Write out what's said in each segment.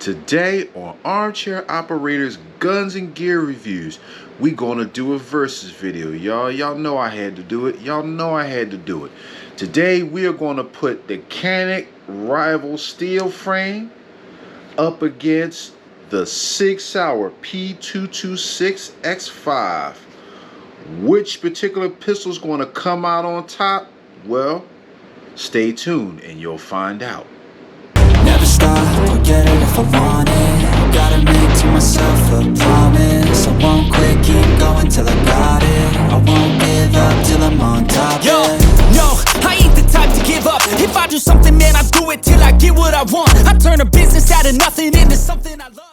Today on Armchair Operators Guns and Gear Reviews, we gonna do a versus video, y'all. Y'all know I had to do it. Y'all know I had to do it. Today we are gonna put the Canik rival steel frame up against the Sig Sauer P226 X5. Which particular pistol is gonna come out on top? Well, stay tuned and you'll find out. Never stop, I'll get it if I want it. Gotta make to myself a promise. I won't quit, keep going till I got it. I won't give up till I'm on top. Yo, no, I ain't the type to give up. If I do something, man, I do it till I get what I want. I turn a business out of nothing into something I love.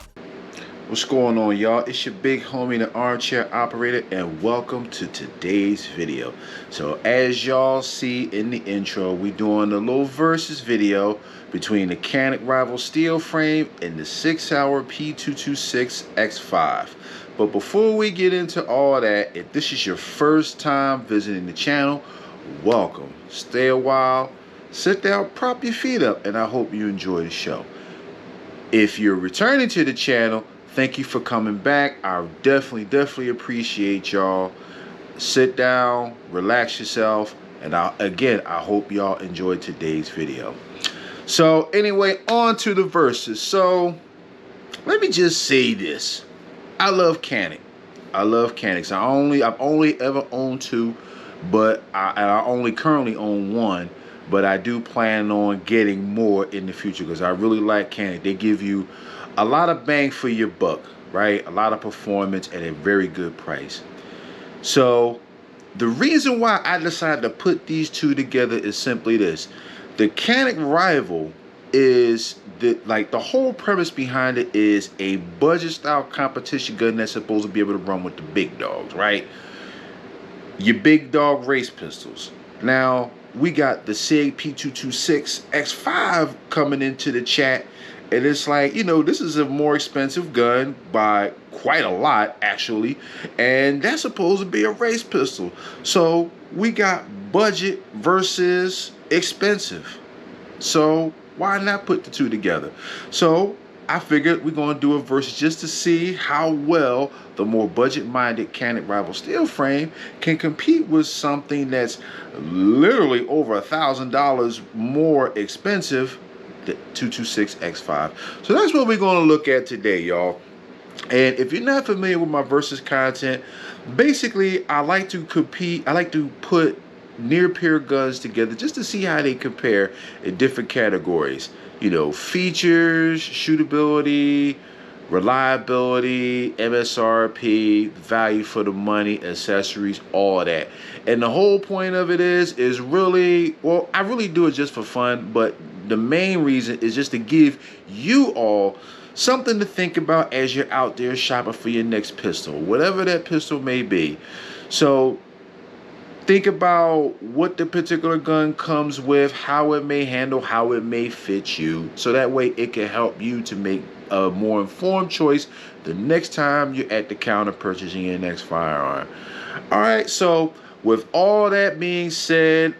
What's going on, y'all? It's your big homie, the Armchair Operator, and welcome to today's video. So as y'all see in the intro, we're doing a little versus video between the Canik rival steel frame and the Sig Sauer P226 X5. But before we get into all that, if this is your first time visiting the channel, welcome. Stay a while, sit down, prop your feet up, and I hope you enjoy the show. If you're returning to the channel, thank you for coming back. I definitely appreciate y'all. Sit down, relax yourself, and I hope y'all enjoyed today's video. So anyway, on to the verses. So let me just say this. I love Canik. I love Caniks. I've only ever owned two, but I only currently own one. But I do plan on getting more in the future because I really like Canik. They give you a lot of bang for your buck, right? A lot of performance at a very good price. So the reason why I decided to put these two together is simply this. The Canik rival is the whole premise behind it is a budget style competition gun that's supposed to be able to run with the big dogs, right? Your big dog race pistols. Now we got the SIG P226 X5 coming into the chat. And it's like, you know, this is a more expensive gun by quite a lot, actually. And that's supposed to be a race pistol. So we got budget versus expensive. So why not put the two together? So I figured we're going to do a versus just to see how well the more budget-minded Canik rival steel frame can compete with something that's literally over $1,000 more expensive, the 226 X5. So that's what we're going to look at today, y'all. And if you're not familiar with my versus content, basically I like to put near peer guns together just to see how they compare in different categories. You know, features, shootability, reliability, MSRP, value for the money, accessories, all of that. And the whole point of it is really, well, I really do it just for fun, but the main reason is just to give you all something to think about as you're out there shopping for your next pistol, whatever that pistol may be. So think about what the particular gun comes with, how it may handle, how it may fit you, so that way it can help you to make a more informed choice the next time you're at the counter purchasing your next firearm. All right, so with all that being said,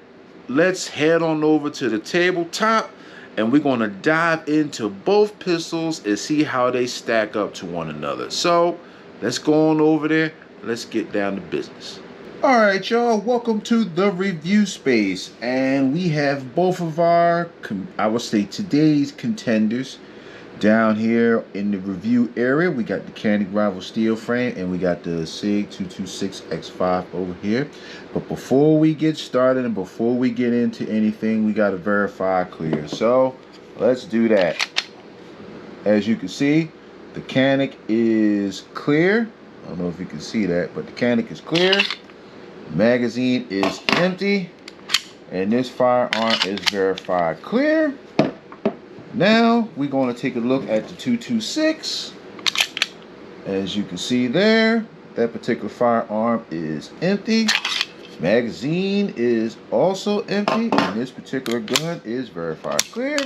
let's head on over to the tabletop and we're going to dive into both pistols and see how they stack up to one another. So let's go on over there. Let's get down to business. All right, y'all, welcome to the review space. And we have both of our, I would say, today's contenders down here in the review area. We got the Canik rival steel frame and we got the SIG 226 X5 over here. But before we get started and before we get into anything, we got to verify clear. So let's do that. As you can see, the Canik is clear. I don't know if you can see that, but the Canik is clear. Magazine is empty, and this firearm is verified clear. Now we're going to take a look at the 226. As you can see there, that particular firearm is empty. Magazine is also empty, and this particular gun is verified clear.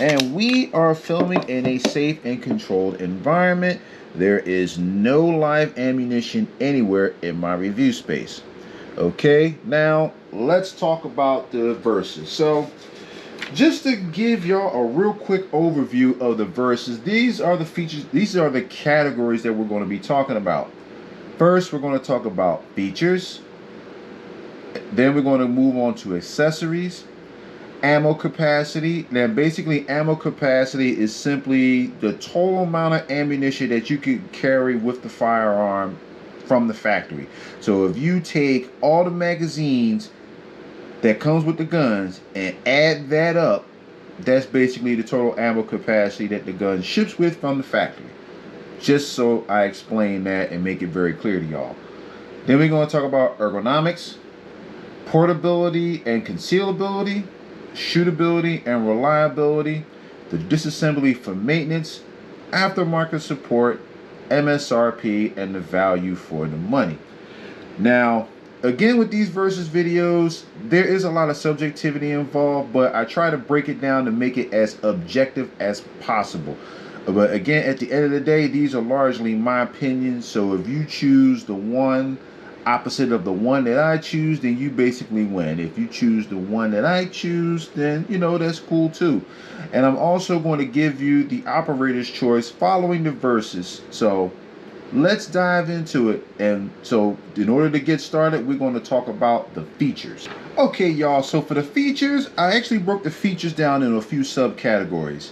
And we are filming in a safe and controlled environment. There is no live ammunition anywhere in my review space. Okay, now let's talk about the versus. So Just to give y'all a real quick overview of the verses, these are the features, these are the categories that we're going to be talking about. First, we're going to talk about features. Then we're going to move on to accessories, ammo capacity. Now, basically, ammo capacity is simply the total amount of ammunition that you can carry with the firearm from the factory. So if you take all the magazines that comes with the guns and add that up, that's basically the total ammo capacity that the gun ships with from the factory. Just so I explain that and make it very clear to y'all. Then we're going to talk about ergonomics, portability and concealability, shootability and reliability, the disassembly for maintenance, aftermarket support, MSRP, and the value for the money. Now, again, with these versus videos, there is a lot of subjectivity involved, but I try to break it down to make it as objective as possible. But again, at the end of the day, these are largely my opinions. So if you choose the one opposite of the one that I choose, then you basically win. If you choose the one that I choose, then you know that's cool too. And I'm also going to give you the operator's choice following the verses. So let's dive into it. And so in order to get started, we're going to talk about the features. Okay, y'all, so for the features, I actually broke the features down into a few subcategories.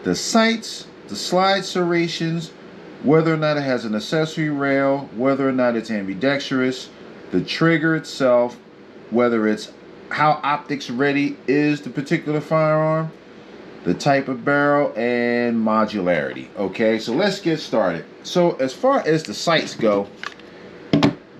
The sights, the slide serrations, whether or not it has an accessory rail, whether or not it's ambidextrous, the trigger itself, whether it's how optics ready is the particular firearm, the type of barrel, and modularity. Okay, so let's get started. So as far as the sights go,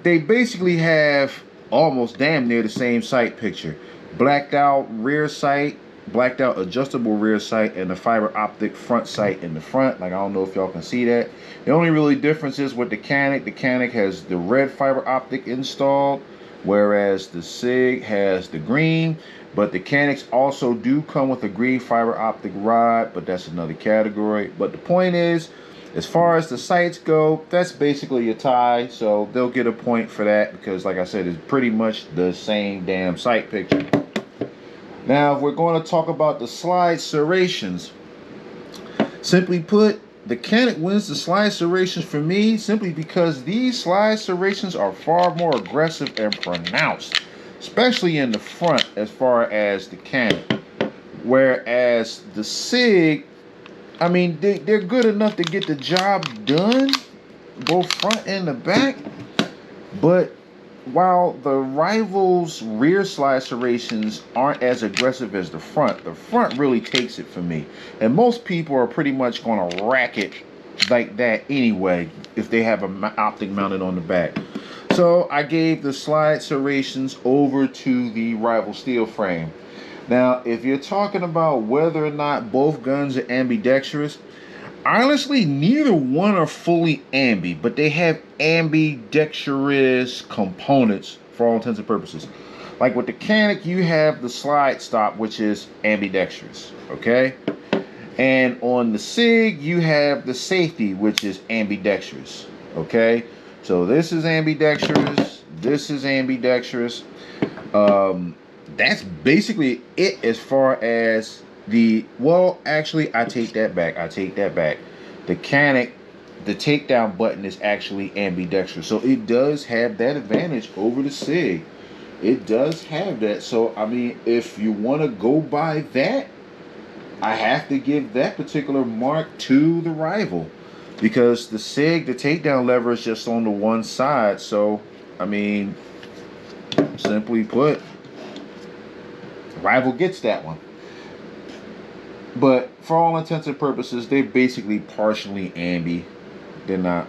they basically have almost damn near the same sight picture. Blacked out rear sight, blacked out adjustable rear sight, and the fiber optic front sight in the front. Like, I don't know if y'all can see that. The only really difference is with the Canik. The Canik has the red fiber optic installed, whereas the SIG has the green. But the Caniks also do come with a green fiber optic rod, but that's another category. But the point is, as far as the sights go, that's basically a tie. So they'll get a point for that because, like I said, it's pretty much the same damn sight picture. Now, if we're going to talk about the slide serrations, simply put, the Canik wins the slide serrations for me simply because these slide serrations are far more aggressive and pronounced, especially in the front as far as the Canik. Whereas the SIG, I mean, they're good enough to get the job done, both front and the back, but while the rival's rear slide serrations aren't as aggressive as the front really takes it for me. And most people are pretty much going to rack it like that anyway if they have an optic mounted on the back. So I gave the slide serrations over to the rival steel frame. Now, if you're talking about whether or not both guns are ambidextrous, honestly, neither one are fully ambi, but they have ambidextrous components for all intents and purposes. Like with the Canik, you have the slide stop, which is ambidextrous, okay? And on the SIG, you have the safety, which is ambidextrous, okay? So this is ambidextrous, this is ambidextrous. That's basically it as far as the, well, actually, I take that back. The Canik, the takedown button is actually ambidextrous. So it does have that advantage over the SIG. It does have that. So, I mean, if you want to go by that, I have to give that particular mark to the rival. Because the SIG, the takedown lever is just on the one side. So, I mean, simply put, rival gets that one. But for all intents and purposes, they're basically partially ambi. They're not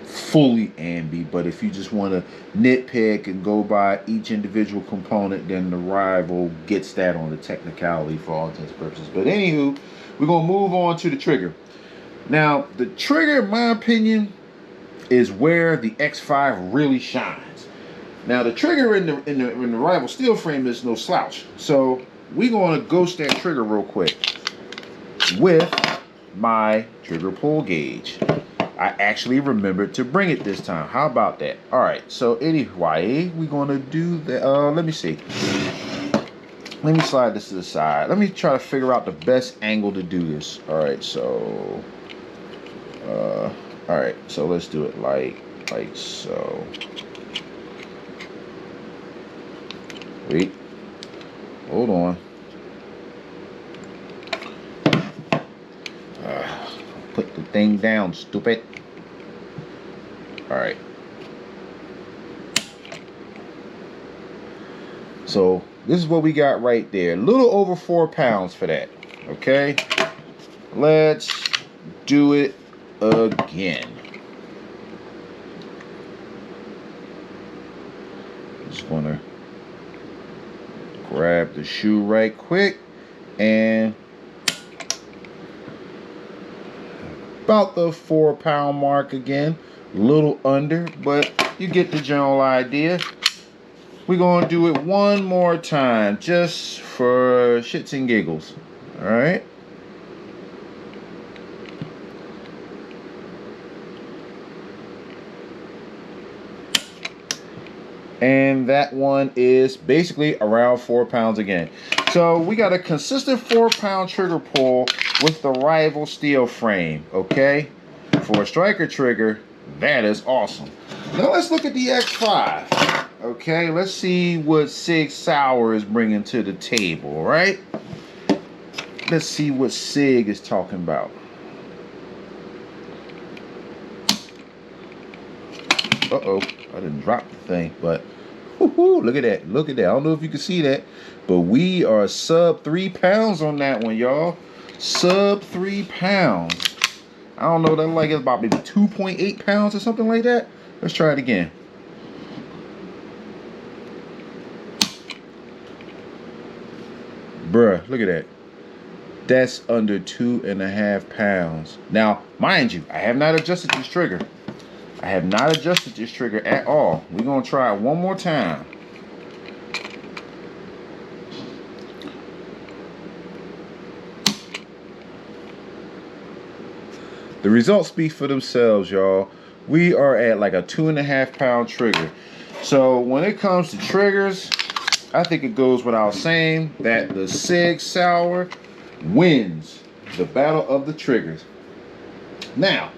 fully ambi, but if you just want to nitpick and go by each individual component, then the rival gets that on the technicality for all intents and purposes. But anywho, we're going to move on to the trigger. Now, the trigger, in my opinion, is where the X5 really shines. Now, the trigger in the rival steel frame is no slouch. So we're going to ghost that trigger real quick with my trigger pull gauge. I actually remembered to bring it this time. How about that? All right, so anyway, we're going to do that. Let me see. let me slide this to the side. Let me try to figure out the best angle to do this. All right, so all right, so let's do it like so. Wait, hold on. Put the thing down, stupid. All right. So this is what we got right there. A little over 4 pounds for that. Okay. Let's do it again. Just wanna grab the shoe right quick and about the 4 pound mark again. A little under, but you get the general idea. We're gonna do it one more time just for shits and giggles. All right. And that one is basically around 4 pounds again. So we got a consistent 4 pound trigger pull with the rival steel frame, okay? For a striker trigger, that is awesome. Now let's look at the X5. Okay, let's see what Sig Sauer is bringing to the table, right? Let's see what Sig is talking about. Uh-oh, I didn't drop the thing, but look at that, look at that. I don't know if you can see that, but we are sub 3 pounds on that one, y'all. Sub 3 pounds. I don't know, that like it's about maybe 2.8 pounds or something like that. Let's try it again. Bruh, look at that. That's under 2.5 pounds. Now, mind you, I have not adjusted this trigger. I have not adjusted this trigger at all. We're gonna try it one more time. The results speak for themselves, y'all. We are at like a 2.5 pound trigger. So when it comes to triggers, I think it goes without saying that the Sig Sauer wins the battle of the triggers. Now,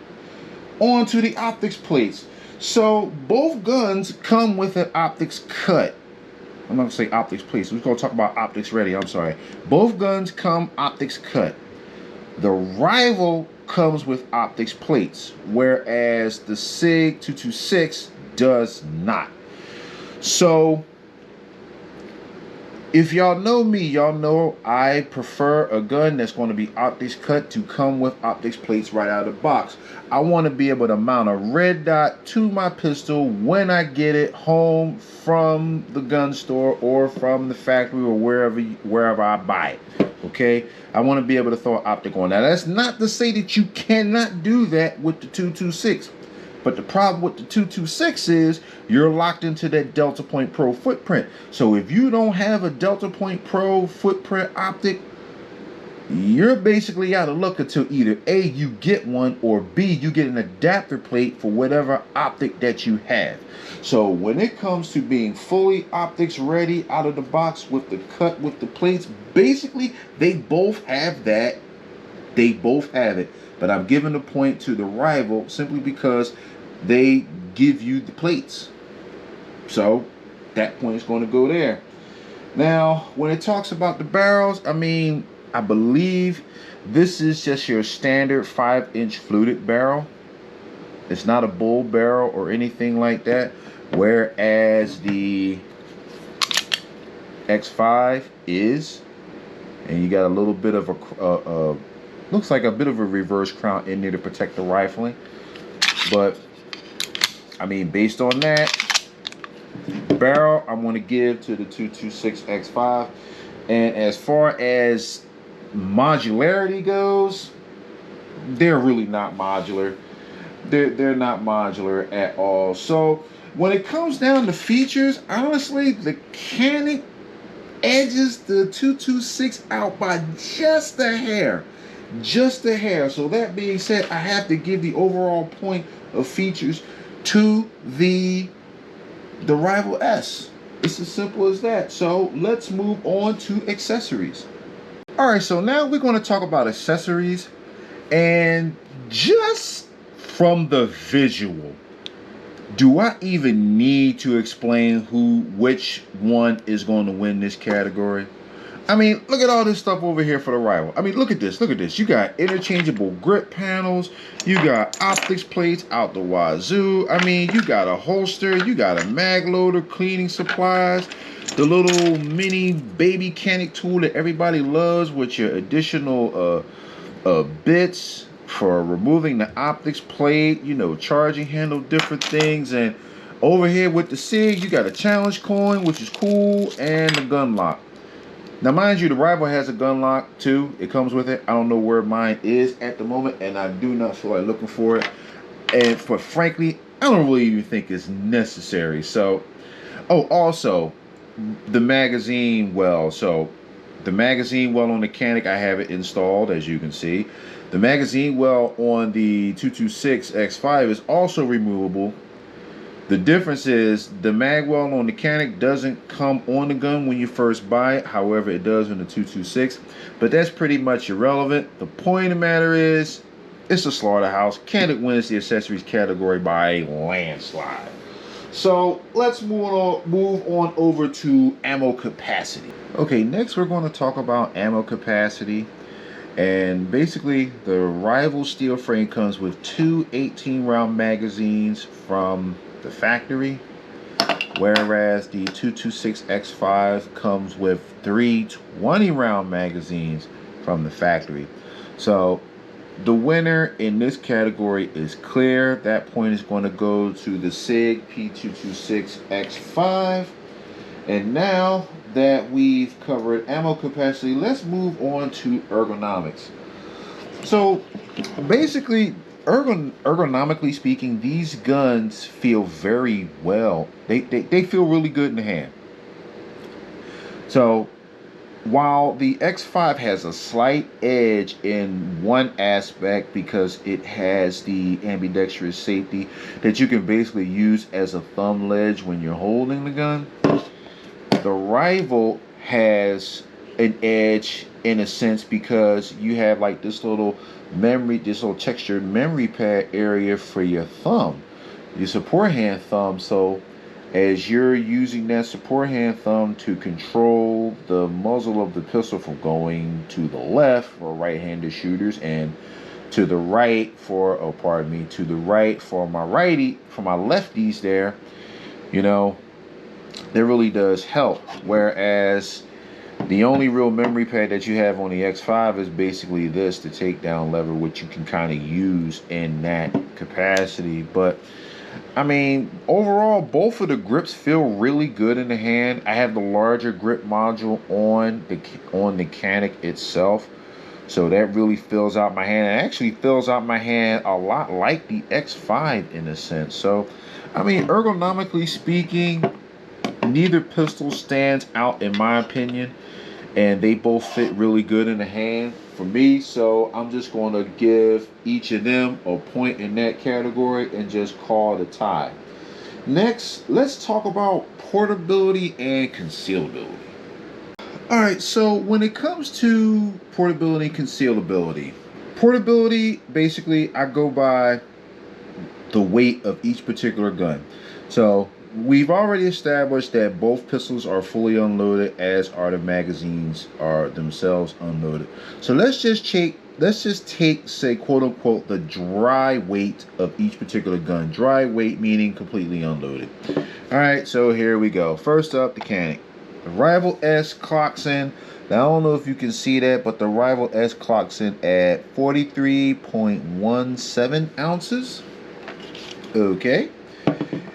on to the optics plates. So both guns come with an optics cut. I'm not gonna say optics plates. We're gonna talk about optics ready. I'm sorry. Both guns come optics cut. The rival comes with optics plates, whereas the SIG 226 does not. So if y'all know me, y'all know I prefer a gun that's going to be optics cut to come with optics plates right out of the box. I want to be able to mount a red dot to my pistol when I get it home from the gun store or from the factory or wherever I buy it. Okay, I want to be able to throw an optic on. Now that's not to say that you cannot do that with the 226. But the problem with the 226 is you're locked into that Delta Point Pro footprint. So if you don't have a Delta Point Pro footprint optic, you're basically out of luck until either A, you get one, or B, you get an adapter plate for whatever optic that you have. So when it comes to being fully optics ready out of the box with the cut with the plates, basically they both have that. They both have it. But I'm giving the point to the rival simply because they give you the plates. So that point is going to go there. Now, when it talks about the barrels, I mean, I believe this is just your standard 5-inch fluted barrel. It's not a bull barrel or anything like that. Whereas the X5 is. And you got a little bit of a looks like a bit of a reverse crown in there to protect the rifling. But I mean, based on that barrel, I'm going to give to the 226 X5. And as far as modularity goes, they're really not modular. They're not modular at all. So when it comes down to features, honestly, the Canik edges the 226 out by just a hair. Just a hair. So that being said, I have to give the overall point of features to the Rival S. It's as simple as that. So let's move on to accessories. All right, so now we're going to talk about accessories, and just from the visual, do I even need to explain which one is going to win this category? I mean, look at all this stuff over here for the rival. I mean, look at this. Look at this. You got interchangeable grip panels. You got optics plates out the wazoo. I mean, you got a holster. You got a mag loader, cleaning supplies, the little mini baby Canik tool that everybody loves with your additional bits for removing the optics plate, you know, charging handle, different things. And over here with the SIG, you got a challenge coin, which is cool, and the gun lock. Now, mind you, the rival has a gun lock too. It comes with it. I don't know where mine is at the moment, and I do not feel like looking for it. And frankly, I don't really even think it's necessary. So, oh, also, the magazine well. So, the magazine well on the Canik, I have it installed, as you can see. The magazine well on the 226 X5 is also removable. The difference is the mag well on the Canik doesn't come on the gun when you first buy it. However, it does on the 226. But that's pretty much irrelevant. The point of the matter is, it's a slaughterhouse. Canik wins the accessories category by a landslide. So let's move on over to ammo capacity. Okay, next we're going to talk about ammo capacity. And basically, the rival steel frame comes with two 18-round magazines from the factory, whereas the 226 X5 comes with three 20-round magazines from the factory. So the winner in this category is clear. That point is going to go to the SIG P226 X5. And now that we've covered ammo capacity, let's move on to ergonomics. So basically, ergonomically speaking, these guns feel very well. They feel really good in the hand. So while the X5 has a slight edge in one aspect because it has the ambidextrous safety that you can basically use as a thumb ledge when you're holding the gun, the rival has an edge in a sense because you have like this little textured memory pad area for your thumb, your support hand thumb. So as you're using that support hand thumb to control the muzzle of the pistol from going to the left for right-handed shooters and to the right for, to the right for my lefties there, you know, that really does help. Whereas the only real memory pad that you have on the X5 is basically this, the takedown lever, which you can kind of use in that capacity. But I mean, overall, both of the grips feel really good in the hand. I have the larger grip module on the Canik itself, so that really fills out my hand. It actually fills out my hand a lot like the X5 in a sense. So, I mean, ergonomically speaking, neither pistol stands out in my opinion, and they both fit really good in the hand for me. So I'm just going to give each of them a point in that category and just call it a tie. Next, let's talk about portability and concealability. All right, so when it comes to portability and concealability, portability, basically I go by the weight of each particular gun. So we've already established that both pistols are fully unloaded, as are the magazines are themselves unloaded. So let's just take, say, quote unquote, the dry weight of each particular gun. Dry weight meaning completely unloaded. All right, so here we go. First up, the Canik. The Rival S clocks in. Now, I don't know if you can see that, but the Rival S clocks in at 43.17 ounces. Okay.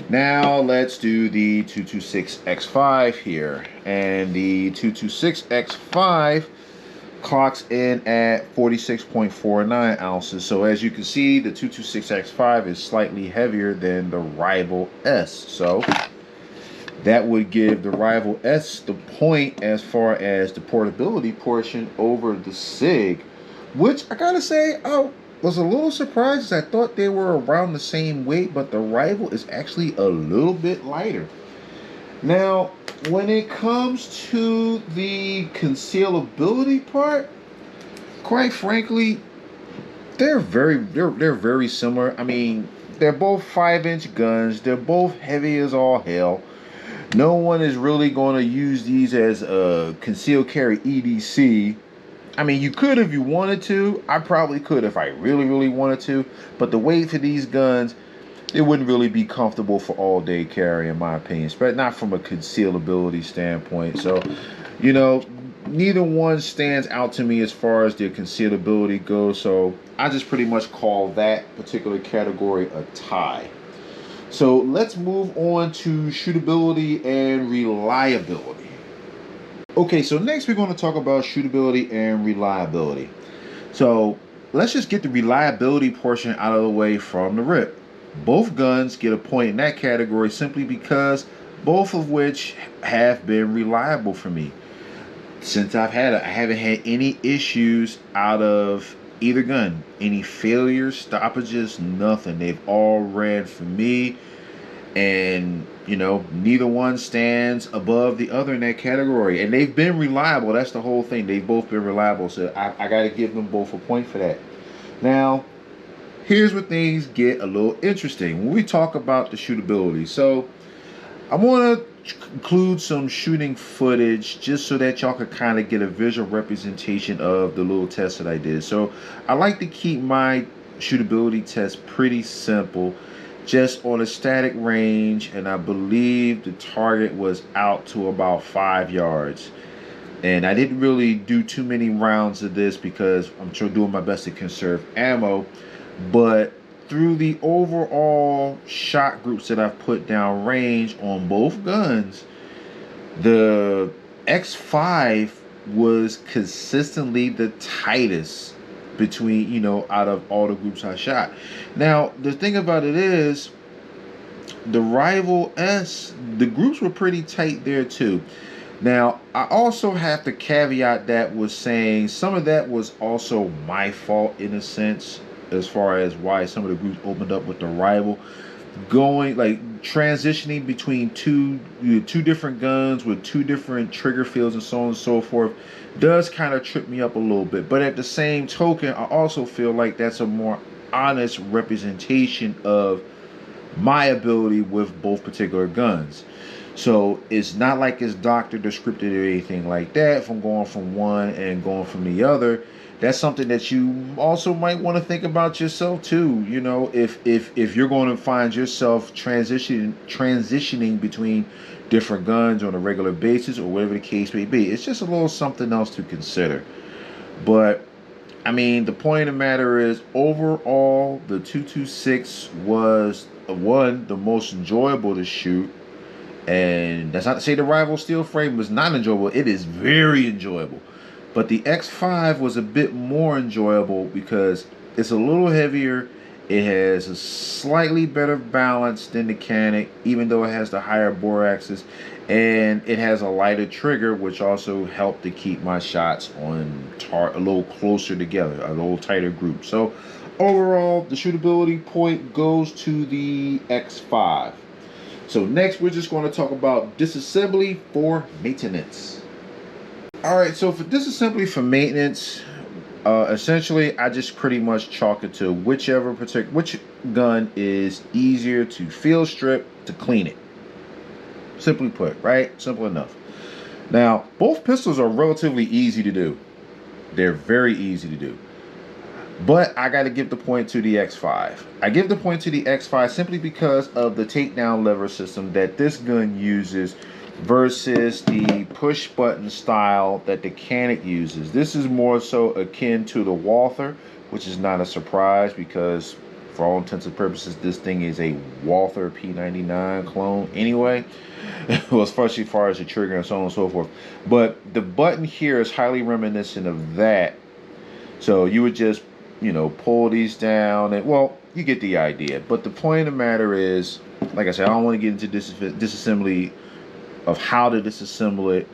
Now let's do the 226 X5 here. And the 226 X5 clocks in at 46.49 ounces. So as you can see, the 226 X5 is slightly heavier than the Rival S. So that would give the Rival S the point as far as the portability portion over the SIG, which I gotta say, was a little surprised. I thought they were around the same weight, but the Rival is actually a little bit lighter. Now, when it comes to the concealability part, quite frankly, they're very similar. I mean, they're both 5-inch guns. They're both heavy as all hell. No one is really going to use these as a concealed carry EDC. I mean, you could if you wanted to. I probably could if I really wanted to. But the weight for these guns, it wouldn't really be comfortable for all day carry, in my opinion, but not from a concealability standpoint. So, you know, neither one stands out to me as far as their concealability goes. So I just pretty much call that particular category a tie. So let's move on to shootability and reliability. Okay, so next we're going to talk about shootability and reliability. So let's just get the reliability portion out of the way from the rip. Both guns get a point in that category simply because both of which have been reliable for me. Since I've had it, I haven't had any issues out of either gun. Any failures, stoppages, nothing. They've all ran for me. And, you know, neither one stands above the other in that category. And they've been reliable. That's the whole thing. They've both been reliable. So I got to give them both a point for that. Now, here's where things get a little interesting when we talk about the shootability. So I want to include some shooting footage just so that y'all can kind of get a visual representation of the little test that I did. So I like to keep my shootability test pretty simple, just on a static range, and I believe the target was out to about 5 yards. And I didn't really do too many rounds of this because I'm doing my best to conserve ammo. But through the overall shot groups that I've put down range on both guns, the X5 was consistently the tightest between, you know, out of all the groups I shot. Now, the thing about it is, the Rival S, the groups were pretty tight there too. Now, I also have to caveat that with saying some of that was also my fault in a sense, as far as why some of the groups opened up with the Rival. Going, like, transitioning between two different guns with two different trigger fields and so on and so forth does kind of trip me up a little bit. But at the same token, I also feel like that's a more honest representation of my ability with both particular guns. So it's not like it's doctored or scripted or anything like that from going from one and going from the other. That's something that you also might want to think about yourself too. You know, if you're going to find yourself transitioning between different guns on a regular basis or whatever the case may be, it's just a little something else to consider. But I mean, the point of the matter is, overall, the 226 was the most enjoyable to shoot. And that's not to say the Rival steel frame was not enjoyable. It is very enjoyable. But the X5 was a bit more enjoyable because it's a little heavier. It has a slightly better balance than the Canik, even though it has the higher bore axis. And it has a lighter trigger, which also helped to keep my shots on a little closer together, a little tighter group. So overall, the shootability point goes to the X5. So next, we're just going to talk about disassembly for maintenance. Alright, so for disassembly for maintenance, essentially I just pretty much chalk it to which gun is easier to field strip to clean it. Simply put, right? Simple enough. Now, both pistols are relatively easy to do. They're very easy to do. But I got to give the point to the X5. I give the point to the X5 simply because of the takedown lever system that this gun uses versus the push button style that the Canik uses. This is more so akin to the Walther, which is not a surprise because for all intents and purposes, this thing is a Walther P99 clone anyway. Well, especially as far as the trigger and so on and so forth. But the button here is highly reminiscent of that. So you would just, you know, pull these down and, well, you get the idea. But the point of the matter is, like I said, I don't want to get into disassembly of how to disassemble it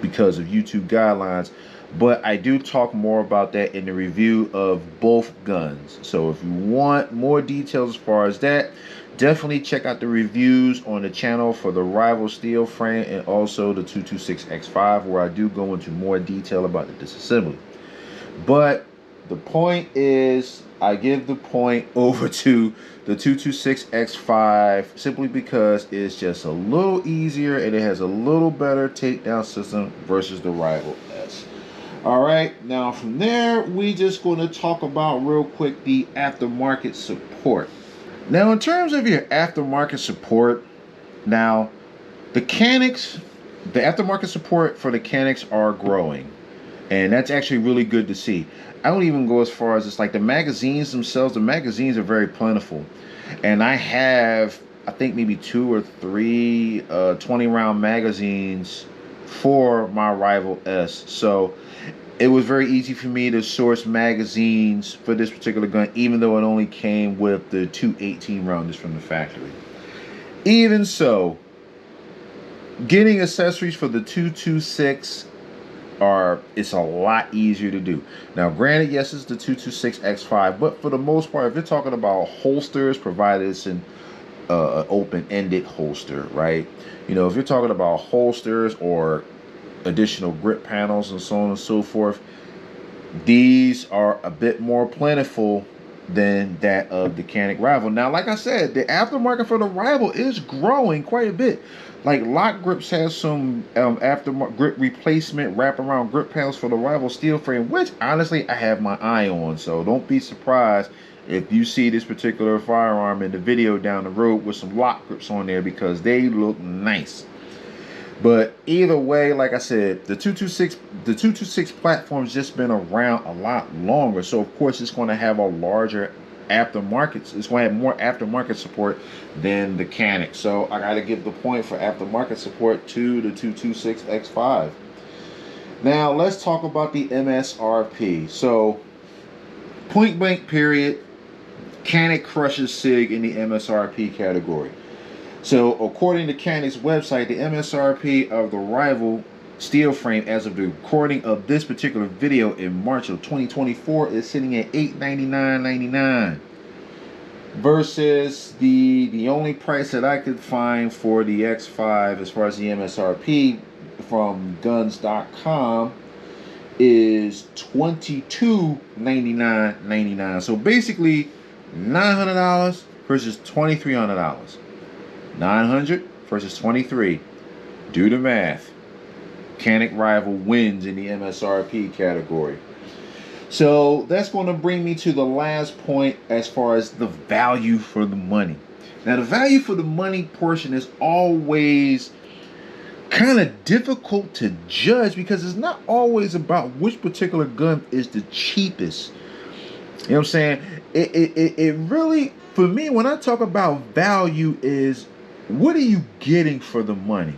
because of YouTube guidelines. but I do talk more about that in the review of both guns. So if you want more details as far as that, definitely check out the reviews on the channel for the rival steel frame and also the 226 X5, where I do go into more detail about the disassembly. But the point is, I give the point over to the 226 X5 simply because it's just a little easier and it has a little better takedown system versus the rival S. All right, now from there, we just going to talk about real quick the aftermarket support. Now, in terms of your aftermarket support, now the Caniks, the aftermarket support for the Caniks are growing, and that's actually really good to see. I don't even go as far as it's like the magazines themselves. The magazines are very plentiful, and I have, I think, maybe 2 or 3 20-round magazines for my rival S. So it was very easy for me to source magazines for this particular gun, even though it only came with the 2 18-rounders from the factory. Even so, getting accessories for the 226 it's a lot easier to do. Now, granted, yes, it's the 226 X5, but for the most part, if you're talking about holsters, provided it's an open-ended holster, right? You know, if you're talking about holsters or additional grip panels and so on and so forth, these are a bit more plentiful than that of the Canik rival. Now, like I said, the aftermarket for the rival is growing quite a bit. Like, Lock Grips has some aftermarket grip replacement wraparound grip panels for the rival steel frame, which honestly I have my eye on. So don't be surprised if you see this particular firearm in the video down the road with some Lock Grips on there, because they look nice. But either way, like I said, the 226 platform's just been around a lot longer. So of course it's going to have a larger aftermarket. It's going to have more aftermarket support than the Canik. So I got to give the point for aftermarket support to the 226 X5. Now let's talk about the MSRP. So point blank period, Canik crushes SIG in the MSRP category. So according to Canik's website, the MSRP of the rival steel frame as of the recording of this particular video in March of 2024 is sitting at $899.99 versus the only price that I could find for the X5 as far as the MSRP from guns.com is $2299.99. So basically $900 versus $2,300. 900 versus 23. Do the math. Canik rival wins in the MSRP category. So that's going to bring me to the last point as far as the value for the money. Now, the value for the money portion is always kind of difficult to judge because it's not always about which particular gun is the cheapest. You know what I'm saying? It really, for me, when I talk about value, is what are you getting for the money?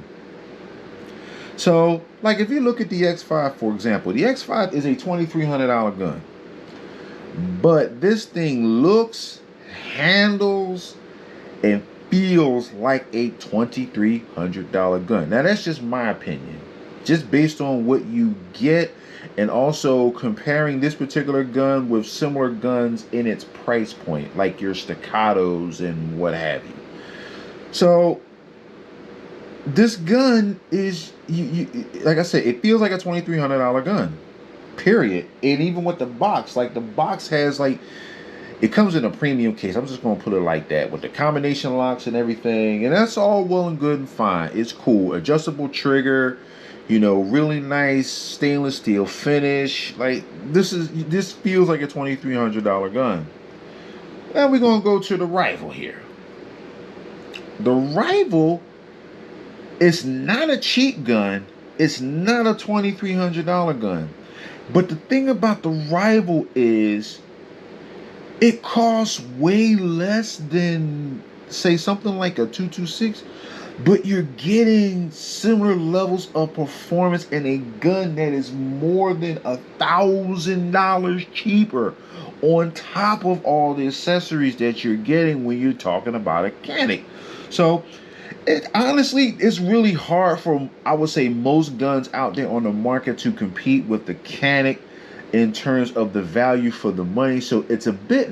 So, like if you look at the X5, for example, the X5 is a $2,300 gun. But this thing looks, handles, and feels like a $2,300 gun. Now, that's just my opinion. Just based on what you get, and also comparing this particular gun with similar guns in its price point, like your staccatos and what have you. So this gun is, like I said, it feels like a $2,300 gun, period. And even with the box, like the box has like, it comes in a premium case. I'm just going to put it like that, with the combination locks and everything. And that's all well and good and fine. It's cool. Adjustable trigger, you know, really nice stainless steel finish. Like this feels like a $2,300 gun. Now we're going to go to the rival here. The rival is not a cheap gun. It's not a $2,300 gun. But the thing about the rival is it costs way less than, say, something like a 226, but you're getting similar levels of performance in a gun that is more than $1,000 cheaper, on top of all the accessories that you're getting when you're talking about a Canik. So Honestly, it's really hard for, I would say, most guns out there on the market to compete with the Canik in terms of the value for the money. So it's a bit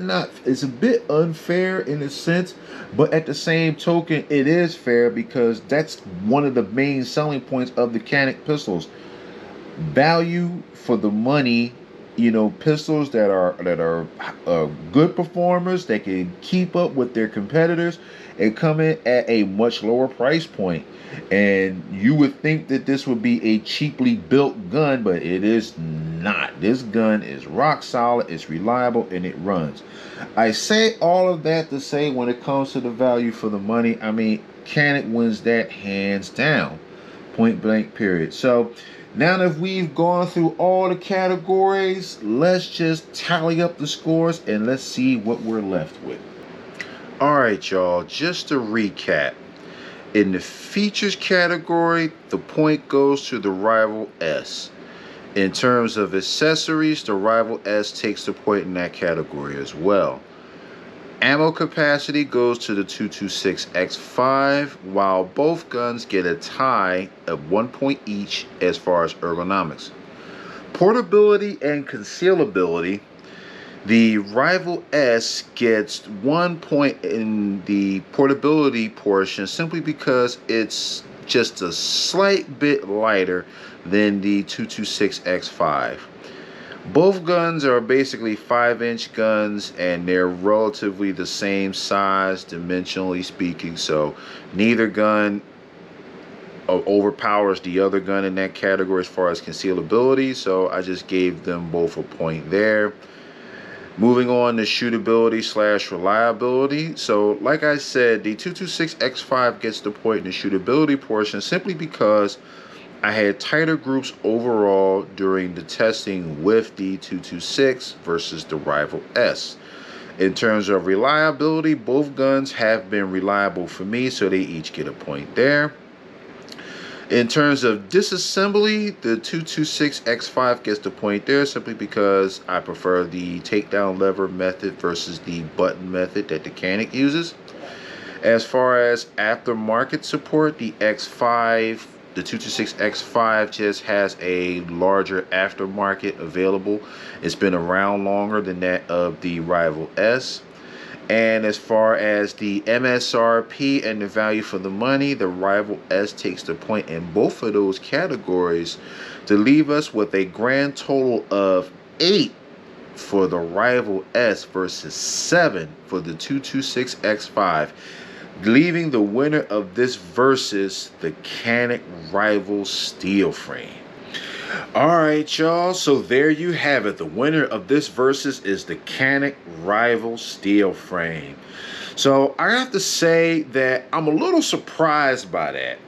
unfair in a sense, but at the same token, it is fair because that's one of the main selling points of the Canik pistols. Value for the money, pistols that are good performers that can keep up with their competitors and come in at a much lower price point. And you would think that this would be a cheaply built gun, but it is not. This gun is rock solid, it's reliable, and it runs. I say all of that to say, when it comes to the value for the money, I mean, Canik wins that hands down, point blank period. So now that we've gone through all the categories, let's just tally up the scores and let's see what we're left with. Alright, y'all, just to recap. In the features category, the point goes to the Rival S. In terms of accessories, the Rival S takes the point in that category as well. Ammo capacity goes to the 226 X5, while both guns get a tie of 1 point each as far as ergonomics. Portability and concealability, the Rival S gets 1 point in the portability portion simply because it's just a slight bit lighter than the 226 X5. Both guns are basically 5-inch guns and they're relatively the same size, dimensionally speaking, so neither gun overpowers the other gun in that category as far as concealability, so I just gave them both a point there. Moving on to shootability / reliability. So like I said, the 226 X5 gets the point in the shootability portion simply because I had tighter groups overall during the testing with the 226 versus the Rival S. In terms of reliability, both guns have been reliable for me, so they each get a point there. In terms of disassembly, the 226 X5 gets the point there simply because I prefer the takedown lever method versus the button method that the Canik uses. As far as aftermarket support, the 226 X5 just has a larger aftermarket available. It's been around longer than that of the Rival S. And as far as the MSRP and the value for the money, the Rival S takes the point in both of those categories to leave us with a grand total of 8 for the Rival S versus 7 for the 226 X5, leaving the winner of this versus the Canik Rival steel frame. Alright, y'all, so there you have it. The winner of this versus is the Canik Rival steel frame. So I have to say that I'm a little surprised by that.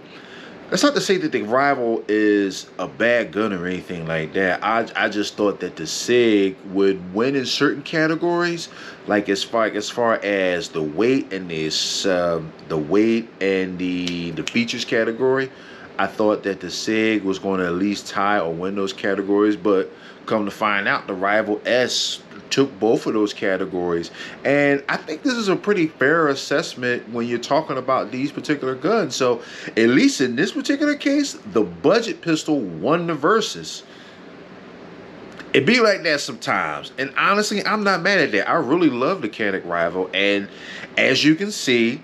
That's not to say that the Rival is a bad gun or anything like that. I just thought that the SIG would win in certain categories, like as far as the weight and the features category. I thought that the SIG was going to at least tie or win those categories, but come to find out, the Rival S took both of those categories. And I think this is a pretty fair assessment when you're talking about these particular guns. So at least in this particular case, the budget pistol won the versus. It be like that sometimes, and honestly, I'm not mad at that. I really love the Canik Rival, and as you can see,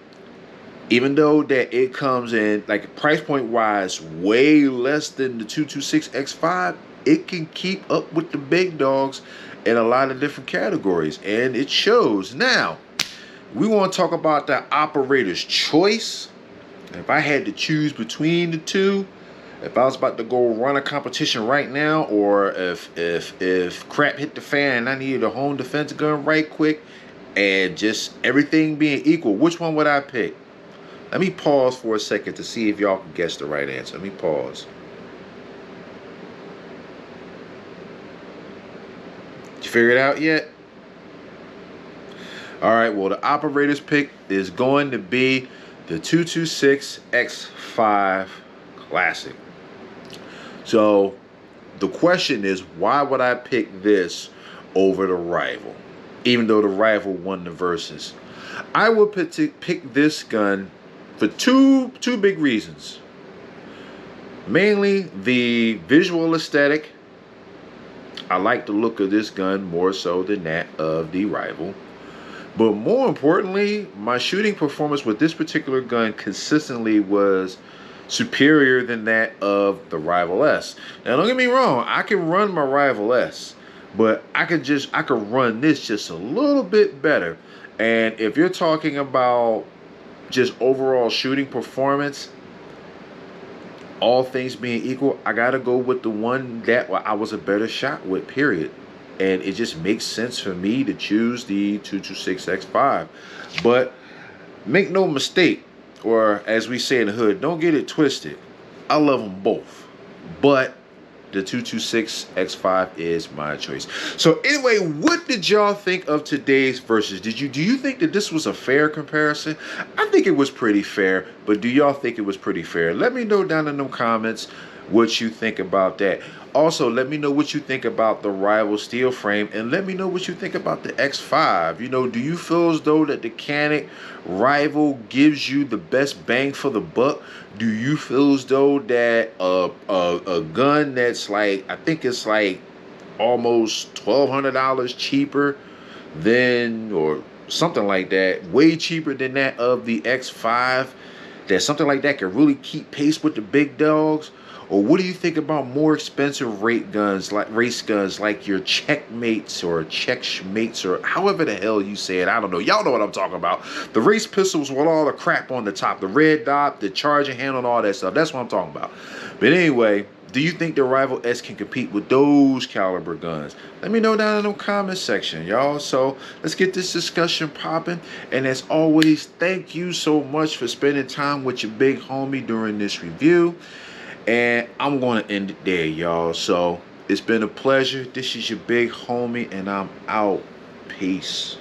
even though that it comes in, like, price point wise, way less than the 226 X5, it can keep up with the big dogs in a lot of different categories, and it shows. Now, we want to talk about the operator's choice. If I had to choose between the two, if I was about to go run a competition right now, or if crap hit the fan and I needed a home defense gun right quick, and just everything being equal, which one would I pick? Let me pause for a second to see if y'all can guess the right answer. Let me pause. Did you figure it out yet? All right, well, the operator's pick is going to be the 226 X5 Classic. So the question is, why would I pick this over the Rival, even though the Rival won the versus? I would pick this gun for two big reasons. Mainly the visual aesthetic. I like the look of this gun more so than that of the rival. But more importantly, my shooting performance with this particular gun consistently was superior than that of the Rival S. Now don't get me wrong, I can run my Rival S, but I could run this just a little bit better. And if you're talking about just overall shooting performance, all things being equal, I gotta go with the one that I was a better shot with, period. And it just makes sense for me to choose the 226 X5. But make no mistake, or as we say in the hood, don't get it twisted. I love them both, but the 226 X5 is my choice. So anyway, what did y'all think of today's versus? Do you think that this was a fair comparison? I think it was pretty fair, but do y'all think it was pretty fair? Let me know down in the comments what you think about that. Also, let me know what you think about the Rival steel frame, and let me know what you think about the X5. You know, do you feel as though that the Canik Rival gives you the best bang for the buck? Do you feel as though that a gun that's like, I think it's like almost $1,200 cheaper than, or something like that, way cheaper than that of the X5, that something like that can really keep pace with the big dogs? Or what do you think about more expensive race guns like your Checkmates or Checkmates or however the hell you say it? I don't know. Y'all know what I'm talking about. The race pistols with all the crap on the top, the red dot, the charging handle, and all that stuff. That's what I'm talking about. But anyway, do you think the Rival S can compete with those caliber guns? Let me know down in the comment section, y'all. So let's get this discussion popping. And as always, thank you so much for spending time with your big homie during this review. And I'm going to end it there, y'all. So it's been a pleasure. This is your big homie, and I'm out. Peace.